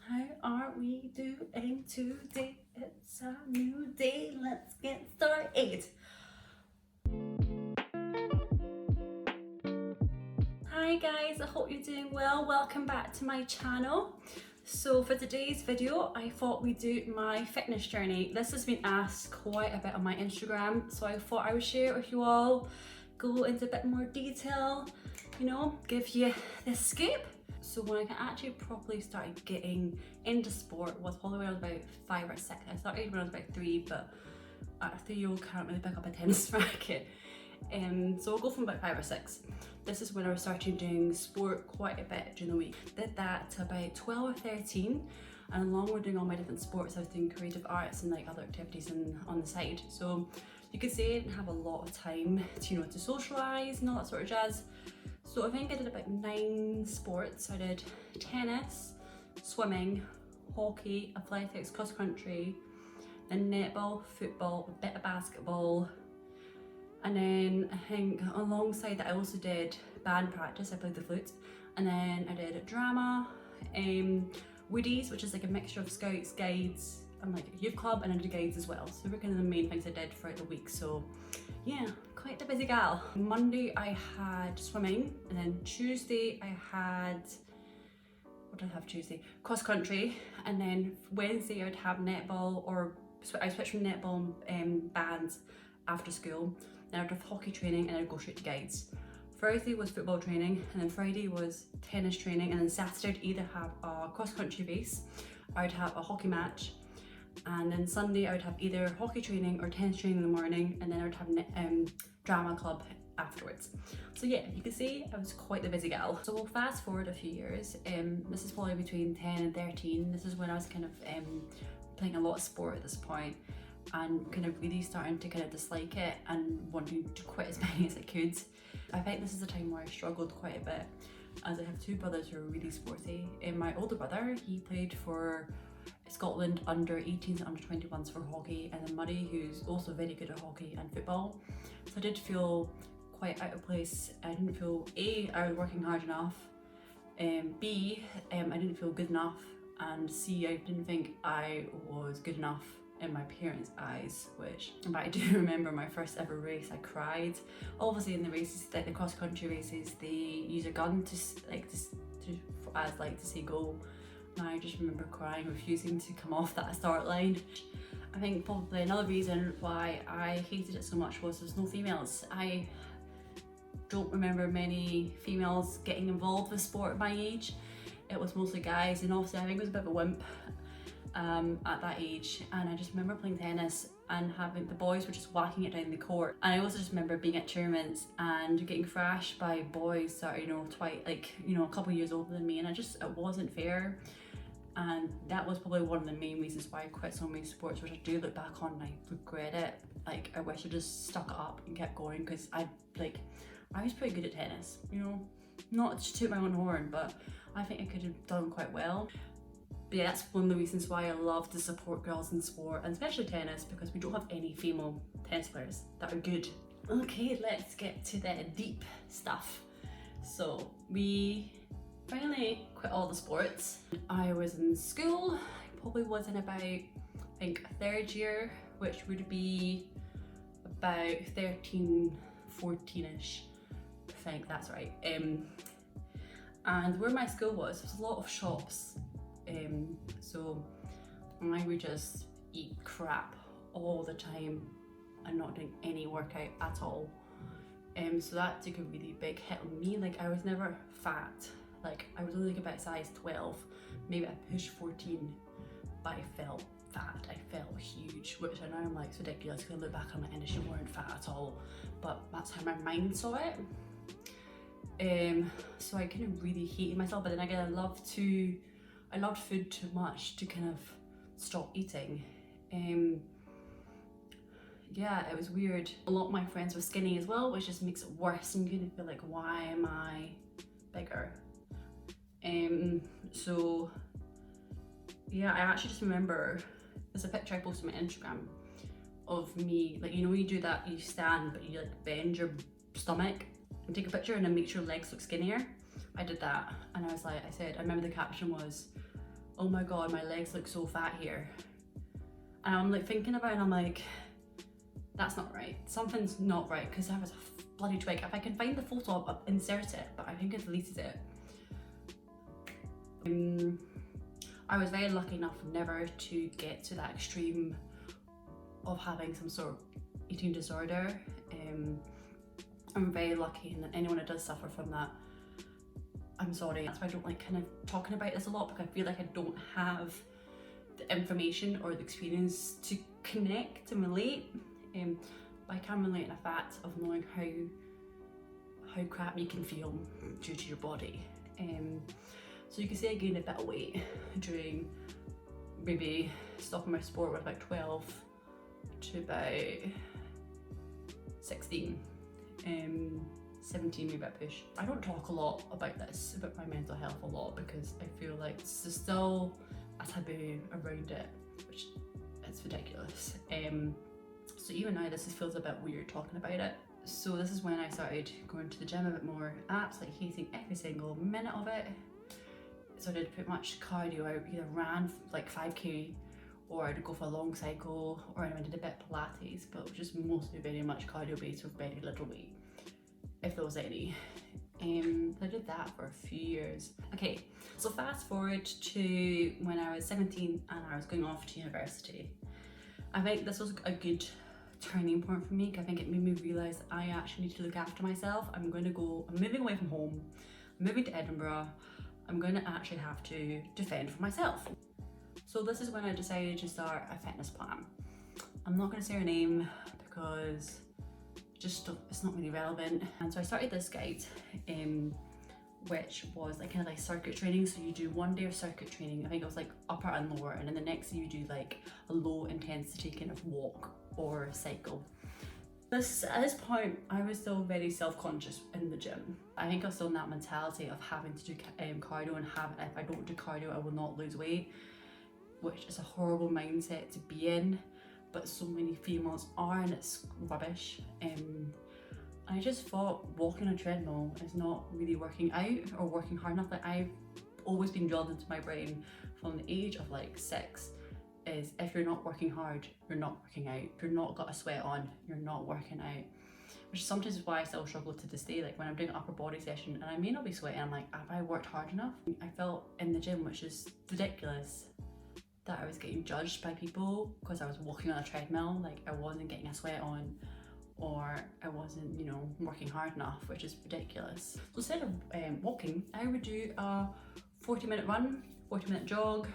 How are we doing today? It's a new day. Let's get started. Hi guys, I hope you're doing well. Welcome back to my channel. So for today's video, I thought we'd do my fitness journey. This has been asked quite a bit on my Instagram, so I thought I would share it with you all, go into a bit more detail, give you the scoop. So when I actually properly started getting into sport was probably when I was about 5 or 6. I started when I was about 3, but at a 3-year-old can't really pick up a tennis racket. So I'll go from about 5 or 6. This is when I was starting doing sport quite a bit during the week. Did that to about 12 or 13, and along with doing all my different sports, I was doing creative arts and like other activities on the side. So you could say I didn't have a lot of time to to socialise and all that sort of jazz. So I think I did about 9 sports. I did tennis, swimming, hockey, athletics, cross country, then netball, football, a bit of basketball. And then I think alongside that I also did band practice, I played the flute. And then I did drama, Woodies, which is like a mixture of scouts, guides, and like a youth club, and I did guides as well. So they were kind of the main things I did throughout the week. So yeah, quite the busy gal. Monday I had swimming, and then Tuesday I had, what did I have Tuesday? Cross country, and then Wednesday I would have netball, or I switched from netball bands after school. Then I'd have hockey training, and I'd go straight to guides. Thursday was football training, and then Friday was tennis training, and then Saturday I'd either have a cross country race, or I'd have a hockey match, and then Sunday I would have either hockey training or tennis training in the morning, and then I would have drama club afterwards. So yeah, you can see I was quite the busy gal. So we'll fast forward a few years. This is probably between 10 and 13. This is when I was kind of playing a lot of sport at this point, and kind of really starting to kind of dislike it and wanting to quit as many as I could. I think this is a time where I struggled quite a bit, as I have 2 brothers who are really sporty. My older brother, he played for Scotland under 18s and under 21s for hockey, and then Murray, who's also very good at hockey and football. So I did feel quite out of place. I didn't feel A, I was working hard enough, B, I didn't feel good enough, and C, I didn't think I was good enough in my parents' eyes, but I do remember my first ever race, I cried. Obviously in the races, like the cross country races, they use a gun to say go. And I just remember crying, refusing to come off that start line. I think probably another reason why I hated it so much was there's no females. I don't remember many females getting involved with sport at my age. It was mostly guys, and obviously I think I was a bit of a wimp at that age, and I just remember playing tennis and having the boys were just whacking it down the court. And I also just remember being at tournaments and getting thrashed by boys that are a couple of years older than me, and it wasn't fair. And that was probably one of the main reasons why I quit so many sports, which I do look back on and I regret it. Like, I wish I just stuck it up and kept going, because I was pretty good at tennis, not to toot my own horn, but I think I could have done quite well. But yeah, that's one of the reasons why I love to support girls in sport, and especially tennis, because we don't have any female tennis players that are good. Okay, let's get to the deep stuff. So we finally quit all the sports. I was in school. I probably was in about, I think, a 3rd year, which would be about 13, 14ish. I think that's right. And where my school was, there was a lot of shops. So I would just eat crap all the time and not doing any workout at all. So that took a really big hit on me. Like, I was never fat. Like, I was only like about size 12, maybe I pushed 14, but I felt fat. I felt huge, which I know I'm like, it's ridiculous because I look back on it and you weren't fat at all, but that's how my mind saw it. So I kind of really hated myself, but then again, I loved food too much to kind of stop eating. Yeah, it was weird. A lot of my friends were skinny as well, which just makes it worse, and you kind of feel like, why am I bigger? So yeah, I actually just remember, there's a picture I posted on my Instagram of me, like, when you do that, you stand but you like bend your stomach and take a picture and then makes your legs look skinnier. I did that, and I said, I remember the caption was, oh my god, my legs look so fat here. And I'm like thinking about it and I'm like, that's not right. Something's not right, because I was a bloody twig. If I can find the photo, I'll insert it, but I think I deleted it. I was very lucky enough never to get to that extreme of having some sort of eating disorder. I'm very lucky, and anyone that does suffer from that, I'm sorry. That's why I don't like kind of talking about this a lot, because I feel like I don't have the information or the experience to connect and relate. But I can relate in the fact of knowing how crap you can feel due to your body. So you can say I gained a bit of weight during maybe stopping my sport with about 12 to about 16. 17 maybe a push. I don't talk a lot about this, about my mental health a lot, because I feel like there's still a taboo around it, which is ridiculous. So even now this feels a bit weird talking about it. So this is when I started going to the gym a bit more, absolutely hating every single minute of it. So I did pretty much cardio. I either ran like 5k, or I'd go for a long cycle, or I did a bit of Pilates, but it was just mostly very much cardio based with very little weight, if there was any. I did that for a few years. Okay, so fast forward to when I was 17 and I was going off to university. I think this was a good turning point for me, because I think it made me realise that I actually need to look after myself. I'm moving away from home, I'm moving to Edinburgh, I'm going to actually have to defend for myself. So this is when I decided to start a fitness plan. I'm not going to say her name because it's not really relevant. And so I started this guide, which was like kind of like circuit training. So you do 1 day of circuit training, I think it was like upper and lower, and then the next day you do like a low intensity kind of walk or cycle. At this point, I was still very self-conscious in the gym. I think I was still in that mentality of having to do cardio, and if I don't do cardio, I will not lose weight, which is a horrible mindset to be in, but so many females are, and it's rubbish. I just thought walking on a treadmill is not really working out or working hard enough. Like, I've always been drilled into my brain from the age of like 6, is if you're not working hard, you're not working out. If you're not got a sweat on, you're not working out. Which sometimes is why I still struggle to this day. Like when I'm doing an upper body session and I may not be sweating, I'm like, have I worked hard enough? I felt in the gym, which is ridiculous, that I was getting judged by people because I was walking on a treadmill. Like I wasn't getting a sweat on, or I wasn't, working hard enough, which is ridiculous. So instead of walking, I would do a 40-minute run, 40-minute jog,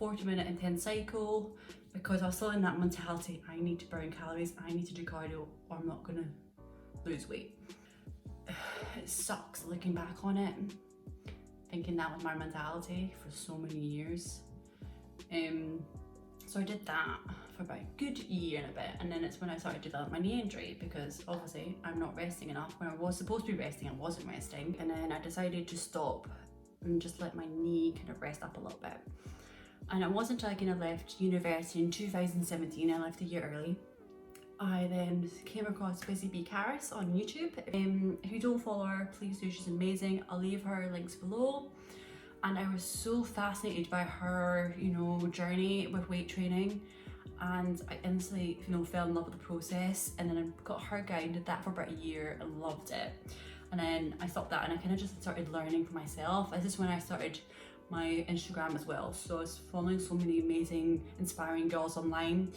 40-minute intense cycle, because I was still in that mentality, I need to burn calories, I need to do cardio, or I'm not gonna lose weight. It sucks looking back on it, thinking that was my mentality for so many years. So I did that for about a good year and a bit, and then it's when I started to develop my knee injury, because obviously I'm not resting enough. When I was supposed to be resting, I wasn't resting, and then I decided to stop and just let my knee kind of rest up a little bit. And it wasn't until I kind of left university in 2017, I left a year early, I then came across Busy Bee Caris on YouTube. If you don't follow her, please do, she's amazing. I'll leave her links below. And I was so fascinated by her, journey with weight training, and I instantly, fell in love with the process. And then I got her guide, did that for about a year and loved it. And then I stopped that and I kind of just started learning for myself. This is when I started my Instagram as well. So I was following so many amazing, inspiring girls online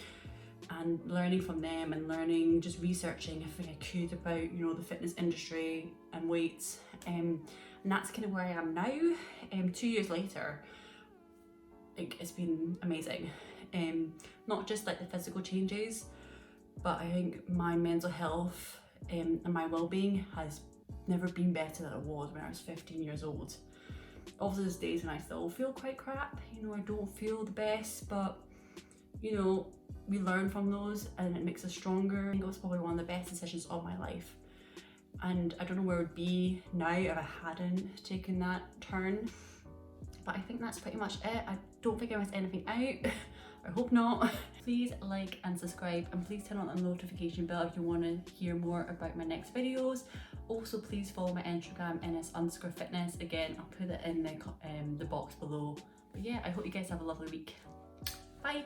and learning from them, and learning, just researching everything I could about, the fitness industry and weights. And that's kind of where I am now. 2 years later, it's been amazing. Not just like the physical changes, but I think my mental health and my well-being has never been better than it was when I was 15 years old. Obviously there's days when I still feel quite crap, I don't feel the best, but we learn from those and it makes us stronger. I think it was probably one of the best decisions of my life, and I don't know where it would be now if I hadn't taken that turn. But I think that's pretty much it. I don't think I missed anything out. I hope not. Please like and subscribe, and please turn on the notification bell if you want to hear more about my next videos. Also, please follow my Instagram, ns_fitness. Again, I'll put it in the box below. But yeah, I hope you guys have a lovely week. Bye.